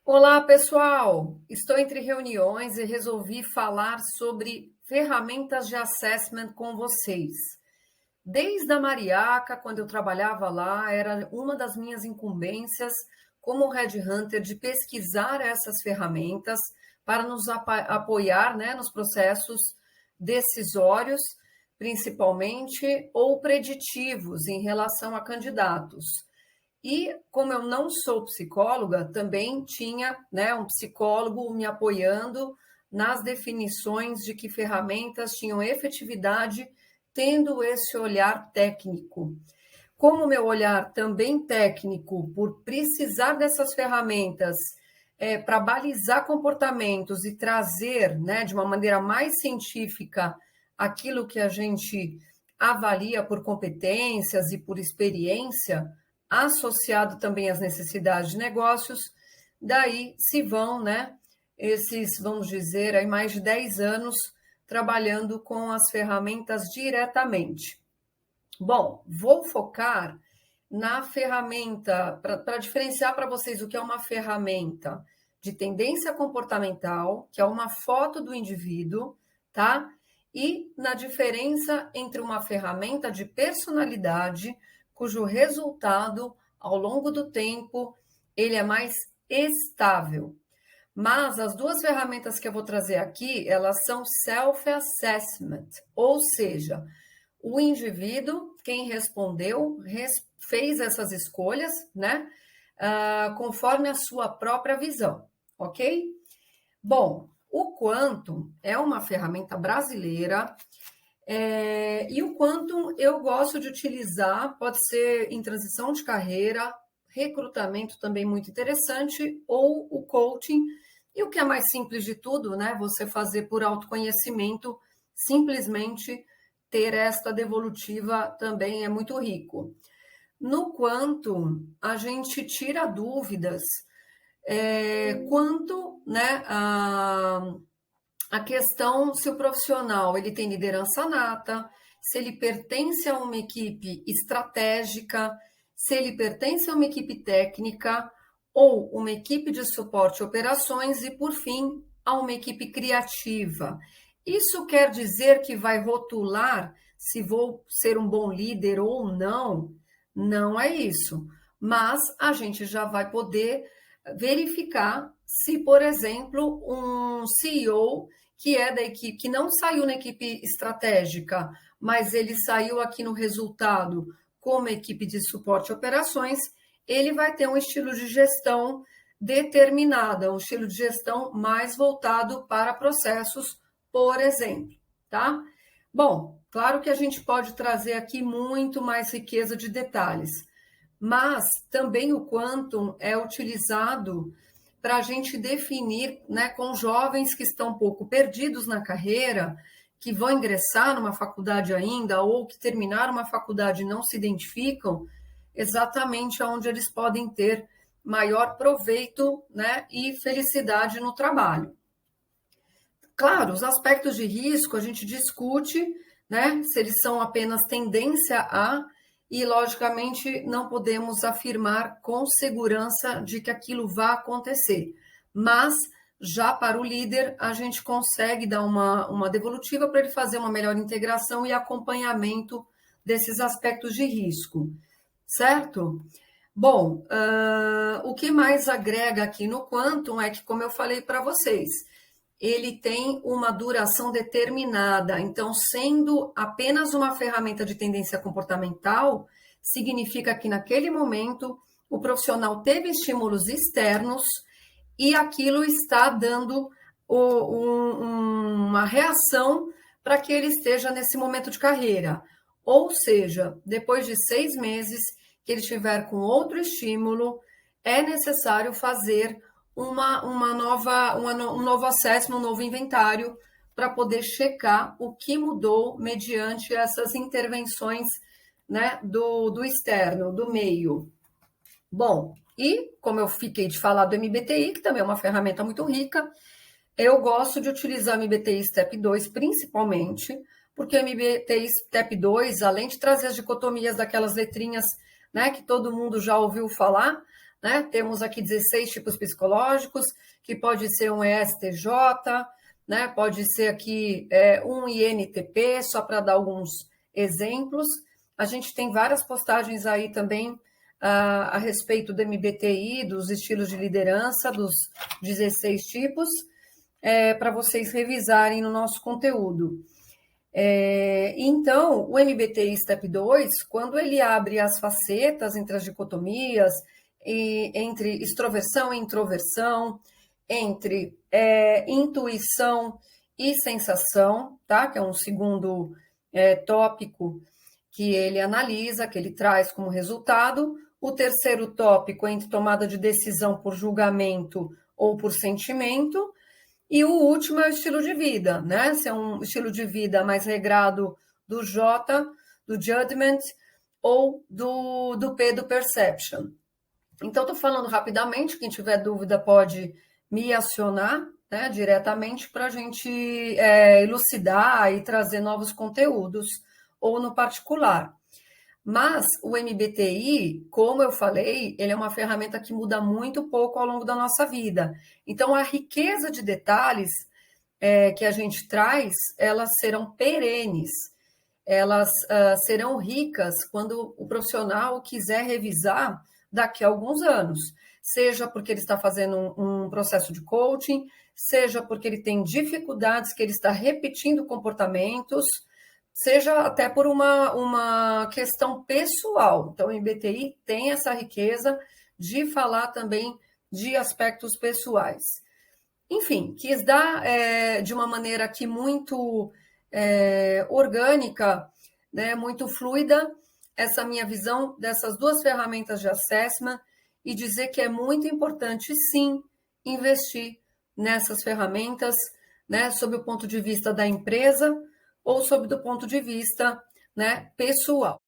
Olá, pessoal! Estou entre reuniões e resolvi falar sobre ferramentas de assessment com vocês. Desde a Mariaca, quando eu trabalhava lá, era uma das minhas incumbências como headhunter de pesquisar essas ferramentas para nos apoiar, né, nos processos decisórios, principalmente, ou preditivos em relação a candidatos. E como eu não sou psicóloga, também tinha, né, um psicólogo me apoiando nas definições de que ferramentas tinham efetividade, tendo esse olhar técnico. Como meu olhar também técnico, por precisar dessas ferramentas para balizar comportamentos e trazer, né, de uma maneira mais científica aquilo que a gente avalia por competências e por experiência, associado também às necessidades de negócios, daí se vão, né, esses, vamos dizer, aí mais de 10 anos trabalhando com as ferramentas diretamente. Bom, vou focar na ferramenta, para diferenciar para vocês o que é uma ferramenta de tendência comportamental, que é uma foto do indivíduo, tá? E na diferença entre uma ferramenta de personalidade, cujo resultado, ao longo do tempo, ele é mais estável. Mas as duas ferramentas que eu vou trazer aqui, elas são self-assessment, ou seja, o indivíduo, quem respondeu, fez essas escolhas, né? Conforme a sua própria visão, ok? Bom, o Quantum é uma ferramenta brasileira e o Quantum eu gosto de utilizar, pode ser em transição de carreira, recrutamento também muito interessante, ou o coaching, e o que é mais simples de tudo, né? Você fazer por autoconhecimento, simplesmente ter esta devolutiva também é muito rico. No Quantum, a gente tira dúvidas quanto, né, a questão se o profissional ele tem liderança nata, se ele pertence a uma equipe estratégica, se ele pertence a uma equipe técnica ou uma equipe de suporte e operações e, por fim, a uma equipe criativa. Isso quer dizer que vai rotular se vou ser um bom líder ou não? Não é isso. Mas a gente já vai poder verificar se, por exemplo, um CEO que é da equipe, que não saiu na equipe estratégica, mas ele saiu aqui no resultado como equipe de suporte e operações, ele vai ter um estilo de gestão determinada, um estilo de gestão mais voltado para processos, por exemplo, tá? Bom, claro que a gente pode trazer aqui muito mais riqueza de detalhes, mas também o Quantum é utilizado para a gente definir, né, com jovens que estão um pouco perdidos na carreira, que vão ingressar numa faculdade ainda, ou que terminaram uma faculdade e não se identificam, exatamente onde eles podem ter maior proveito, né, e felicidade no trabalho. Claro, os aspectos de risco a gente discute, né, se eles são apenas tendência a, e logicamente não podemos afirmar com segurança de que aquilo vá acontecer. Mas já para o líder, a gente consegue dar uma devolutiva para ele fazer uma melhor integração e acompanhamento desses aspectos de risco, certo? Bom, o que mais agrega aqui no Quantum é que, como eu falei para vocês, ele tem uma duração determinada. Então, sendo apenas uma ferramenta de tendência comportamental, significa que naquele momento o profissional teve estímulos externos e aquilo está dando uma reação para que ele esteja nesse momento de carreira. Ou seja, depois de 6 meses que ele estiver com outro estímulo, é necessário fazer um novo assessment, um novo inventário, para poder checar o que mudou mediante essas intervenções, né, do externo, do meio. Bom, e como eu fiquei de falar do MBTI, que também é uma ferramenta muito rica, eu gosto de utilizar o MBTI Step 2, principalmente, porque o MBTI Step 2, além de trazer as dicotomias daquelas letrinhas, né, que todo mundo já ouviu falar, né? Temos aqui 16 tipos psicológicos, que pode ser um ESTJ, né? Pode ser aqui um INTP, só para dar alguns exemplos. A gente tem várias postagens aí também a respeito do MBTI, dos estilos de liderança, dos 16 tipos, para vocês revisarem no nosso conteúdo. Então, o MBTI Step 2, quando ele abre as facetas entre as dicotomias, entre extroversão e introversão, entre intuição e sensação, tá? Que é um segundo tópico que ele analisa, que ele traz como resultado. O terceiro tópico é entre tomada de decisão por julgamento ou por sentimento. E o último é o estilo de vida, né? Se é um estilo de vida mais regrado do J, do Judgment, ou do P, do Perception. Então, estou falando rapidamente, quem tiver dúvida pode me acionar, né, diretamente para a gente elucidar e trazer novos conteúdos, ou no particular. Mas o MBTI, como eu falei, ele é uma ferramenta que muda muito pouco ao longo da nossa vida. Então, a riqueza de detalhes que a gente traz, elas serão perenes, elas serão ricas quando o profissional quiser revisar daqui a alguns anos, seja porque ele está fazendo um processo de coaching, seja porque ele tem dificuldades, que ele está repetindo comportamentos, seja até por uma questão pessoal. Então, o MBTI tem essa riqueza de falar também de aspectos pessoais. Enfim, quis dar de uma maneira aqui muito orgânica, né, muito fluida, essa minha visão dessas duas ferramentas de assessment e dizer que é muito importante, sim, investir nessas ferramentas, né, sob o ponto de vista da empresa, ou sob do ponto de vista, né, pessoal.